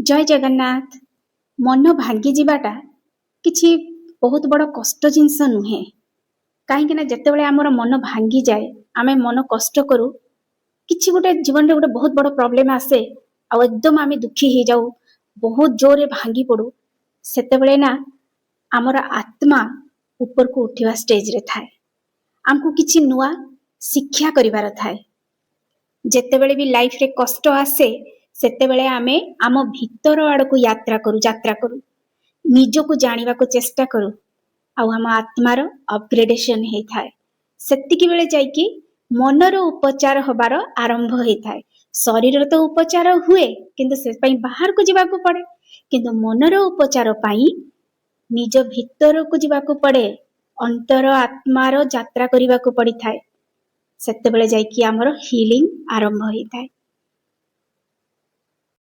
ଜୟ ଜଗନ୍ନାଥ। ମନ ଭାଙ୍ଗି ଯିବାଟା କିଛି ବହୁତ ବଡ଼ କଷ୍ଟ ଜିନିଷ ନୁହେଁ। କାହିଁକି ନା ଯେତେବେଳେ ଆମର ମନ ଭାଙ୍ଗିଯାଏ, ଆମେ ମନ କଷ୍ଟ କରୁ, କିଛି ଗୋଟେ ଜୀବନରେ ଗୋଟେ ବହୁତ ବଡ଼ ପ୍ରୋବ୍ଲେମ ଆସେ, ଆଉ ଏକଦମ ଆମେ ଦୁଃଖୀ ହେଇଯାଉ, ବହୁତ ଜୋରରେ ଭାଙ୍ଗି ପଡୁ। ସେତେବେଳେ ନା ଆମର ଆତ୍ମା ଉପରକୁ ଉଠିବା ଷ୍ଟେଜରେ ଥାଏ। ଆମକୁ କିଛି ନୂଆ ଶିକ୍ଷା କରିବାର ଥାଏ। ଯେତେବେଳେ ବି ଲାଇଫରେ କଷ୍ଟ ଆସେ, ସେତେବେଳେ ଆମେ ଆମ ଭିତର ଆଡକୁ ଯାତ୍ରା କରୁ, ନିଜକୁ ଜାଣିବାକୁ ଚେଷ୍ଟା କରୁ, ଆଉ ଆମ ଆତ୍ମାର ଅପଗ୍ରେଡେସନ ହେଇଥାଏ। ସେତିକି ବେଳେ ଯାଇକି ମନର ଉପଚାର ହବାର ଆରମ୍ଭ ହେଇଥାଏ। ଶରୀରର ତ ଉପଚାର ହୁଏ, କିନ୍ତୁ ସେ ପାଇଁ ବାହାରକୁ ଯିବାକୁ ପଡେ। କିନ୍ତୁ ମନର ଉପଚାର ପାଇଁ ନିଜ ଭିତରକୁ ଯିବାକୁ ପଡେ, ଅନ୍ତର ଆତ୍ମାର ଯାତ୍ରା କରିବାକୁ ପଡିଥାଏ। ସେତେବେଳେ ଯାଇକି ଆମର ହିଲିଂ ଆରମ୍ଭ ହେଇଥାଏ।